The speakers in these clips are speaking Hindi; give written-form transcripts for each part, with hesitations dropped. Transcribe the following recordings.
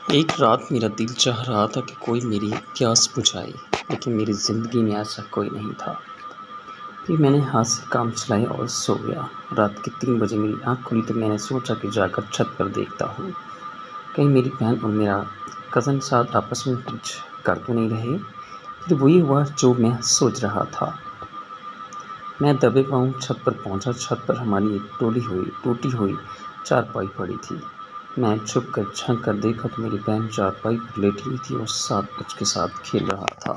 एक रात मेरा दिल चाह रहा था कि कोई मेरी प्यास बुझाए, लेकिन मेरी ज़िंदगी में ऐसा कोई नहीं था। फिर मैंने हाथ से काम चलाया और सो गया। रात के 3 बजे मेरी आँख खुली तो मैंने सोचा कि जाकर छत पर देखता हूँ, कहीं मेरी बहन और मेरा कज़न साथ आपस में कुछ कर तो नहीं रहे। फिर वही हुआ जो मैं सोच रहा था। मैं दबे पाँव छत पर पहुँचा। छत पर हमारी एक टूटी हुई चारपाई पड़ी थी। मैं छुप कर झाँक कर देखा तो मेरी बहन चारपाई पर लेटी हुई थी और साथ उसके साथ खेल रहा था।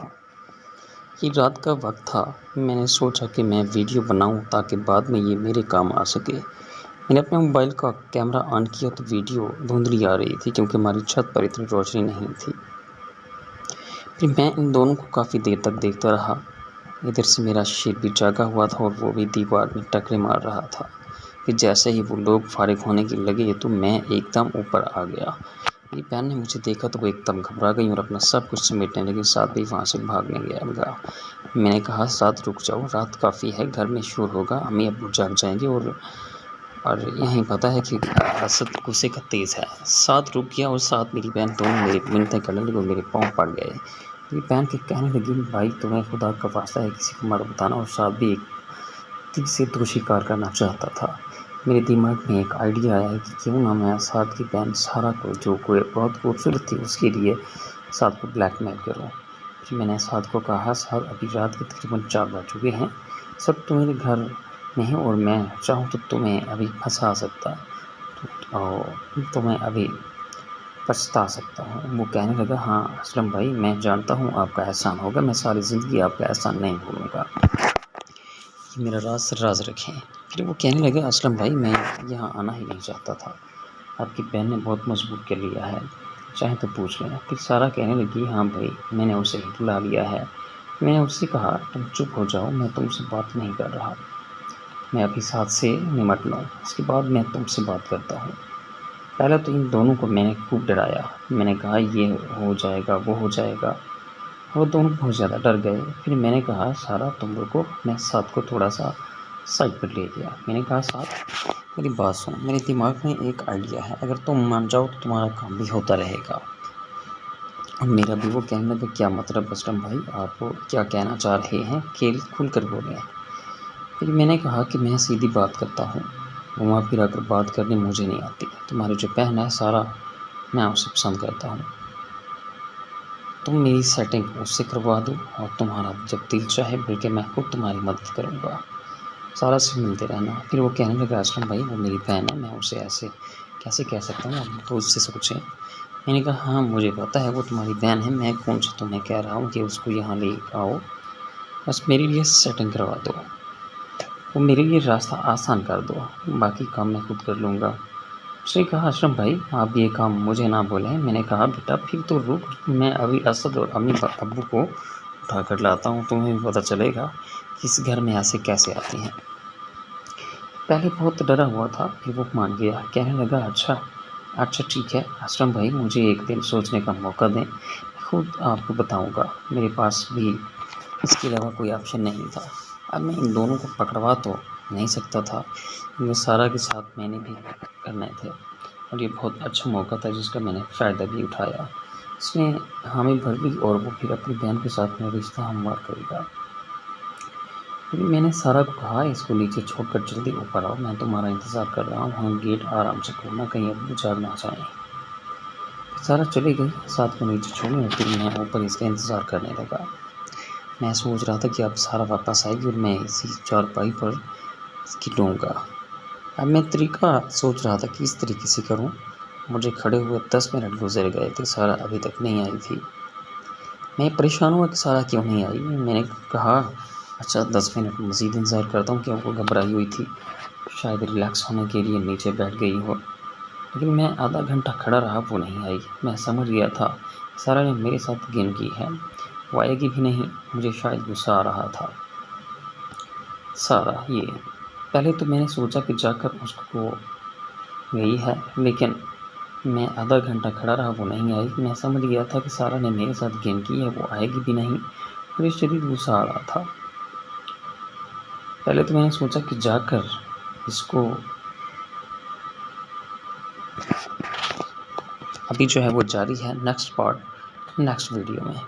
ये रात का वक्त था। मैंने सोचा कि मैं वीडियो बनाऊं ताकि बाद में ये मेरे काम आ सके। मैंने अपने मोबाइल का कैमरा ऑन किया तो वीडियो धुंधली आ रही थी क्योंकि हमारी छत पर इतनी रोशनी नहीं थी। फिर मैं इन दोनों को काफ़ी देर तक देखता रहा। इधर से मेरा शेर भी जागा हुआ था और वो भी दीवार में टकरे मार रहा था। फिर जैसे ही वो लोग फारिग होने के लगे तो मैं एकदम ऊपर आ गया। मेरी बहन ने मुझे देखा तो वो एकदम घबरा गई और अपना सब कुछ समेटने लगी, साथ भी वहाँ से भागने गया। मैंने कहा, साथ रुक जाओ, रात काफ़ी है, घर में शोर होगा, अम्मी अब्बू जाग जाएंगे और यहीं पता है कि असद गुस्से का तेज़ है। साथ रुक गया और साथ मेरी बहन दोनों मेरी मिन्नतें करने लगी और मेरे पाँव पड़ गए। मेरी बहन के कहने लगी, भाई तुम्हें खुदा का वास्ता है किसी को मत बताना, और साथ भी एक तीर से दो शिकार करना चाहता था। मेरे दिमाग में एक आइडिया आया है कि क्यों ना मैं साथ की बहन सारा को, जो कोई बहुत खूबसूरत थी, उसके लिए साथ को ब्लैकमेल करूं। फिर मैंने साथ को कहा, साथ अभी रात के तकरीबन 4 बज चुके हैं, सब तुम्हारे घर में है और मैं चाहूँ तो तुम्हें अभी फंसा सकता और तुम्हें अभी पछता सकता हूँ। वो कहने लगा, हाँ असलम भाई, मैं जानता हूँ आपका एहसान होगा, मैं सारी ज़िंदगी आपका एहसान नहीं भूलूँगा, ये मेरा राज से राज रखें। फिर वो कहने लगे, असलम भाई, मैं यहाँ आना ही नहीं चाहता था, आपकी बहन ने बहुत मजबूर कर लिया है, चाहे तो पूछ लें। फिर सारा कहने लगी, हाँ भाई, मैंने उसे बुला लिया है। मैंने उससे कहा, तुम चुप हो जाओ, मैं तुमसे बात नहीं कर रहा, मैं अभी साथ से निमट लूँ, उसके बाद मैं तुमसे बात करता हूँ। पहले तो इन दोनों को मैंने खूब डराया। मैंने कहा, ये हो जाएगा, वो हो जाएगा। वो दोनों बहुत ज़्यादा डर गए। फिर मैंने कहा, सारा तुम रुको, मैं साथ को थोड़ा सा साइड पर ले गया। मैंने कहा, साथ मेरी बात सुन, मेरे दिमाग में एक आइडिया है, अगर तुम मान जाओ तो तुम्हारा काम भी होता रहेगा और मेरा भी। वो कहने लगा, क्या मतलब असलम भाई, आप क्या कहना चाह रहे हैं, खेल खुल कर बोलें। फिर मैंने कहा कि मैं सीधी बात करता हूँ, घुमा फिरा कर बात करनी मुझे नहीं आती। तुम्हारी जो बहन है सारा, मैं उसे पसंद करता हूँ, तुम मेरी सेटिंग उससे करवा दो और तुम्हारा जब दिल चाहे, बल्कि मैं खुद तुम्हारी मदद करूँगा, सारा से मिलते रहना। फिर वो कहने लगा, असलम भाई, वो मेरी बहन है, मैं उसे ऐसे कैसे कह सकता हूँ, आप तो उससे सोचें। मैंने कहा, हाँ मुझे पता है वो तुम्हारी बहन है, मैं कौन सा तुम्हें कह रहा हूँ कि उसको यहाँ ले आओ, बस मेरे लिए सेटिंग करवा दो, वो मेरे लिए रास्ता आसान कर दो, बाकी काम मैं खुद कर लूँगा। उसने कहा, अशरफ भाई, आप ये काम मुझे ना बोलें। मैंने कहा, बेटा फिर तो रुक, मैं अभी असद और अम्मी अब्बू को उठा कर लाता हूँ, तुम्हें भी पता चलेगा कि इस घर में ऐसे कैसे आते हैं। पहले बहुत डरा हुआ था, फिर वो मान गया। कहने लगा, अच्छा अच्छा ठीक है अशरफ भाई, मुझे एक दिन सोचने का मौका दें, खुद आपको बताऊँगा। मेरे पास भी इसके अलावा कोई ऑप्शन नहीं था। अब मैं इन दोनों को पकड़वा तो नहीं सकता था, क्योंकि सारा के साथ मैंने भी करने थे और ये बहुत अच्छा मौका था जिसका मैंने फ़ायदा भी उठाया। इसमें हामी भर ली और वो फिर अपनी बहन के साथ मेरा रिश्ता हमवार करेगा। फिर मैंने सारा को कहा, इसको नीचे छोड़कर जल्दी ऊपर आओ, मैं तुम्हारा इंतज़ार कर रहा हूँ, हम गेट आराम से खोलना, कहीं अब्बू जाग ना जाएँ। सारा चली गई साथ को नीचे छोड़ने और फिर मैं ऊपर इसका इंतज़ार करने लगा। मैं सोच रहा था कि अब सारा वापस आएगी और मैं इसी चारपाई पर इसकी लूँगा। अब मैं तरीका सोच रहा था कि इस तरीके से करूँ। मुझे खड़े हुए 10 मिनट गुजर गए थे, सारा अभी तक नहीं आई थी। मैं परेशान हुआ कि सारा क्यों नहीं आई। मैंने कहा, अच्छा 10 मिनट मज़ीद इंतज़ार करता हूँ, क्योंकि वो घबराई हुई थी, शायद रिलैक्स होने के लिए नीचे बैठ गई हो। लेकिन मैं आधा घंटा खड़ा रहा, वो नहीं आई। मैं समझ गया था सारा ने मेरे साथ गेम की है, वो आएगी भी नहीं। मुझे शायद गुस्सा आ रहा था। सारा ये, पहले तो मैंने सोचा कि जाकर उसको गई है, लेकिन मैं आधा घंटा खड़ा रहा, वो नहीं आई। मैं समझ गया था कि सारा ने मेरे साथ गेम की है, वो आएगी भी नहीं। मुझे शदीद गुस्सा आ रहा था। पहले तो मैंने सोचा कि जाकर इसको अभी जो है वो जारी है, नेक्स्ट पार्ट नेक्स्ट वीडियो में।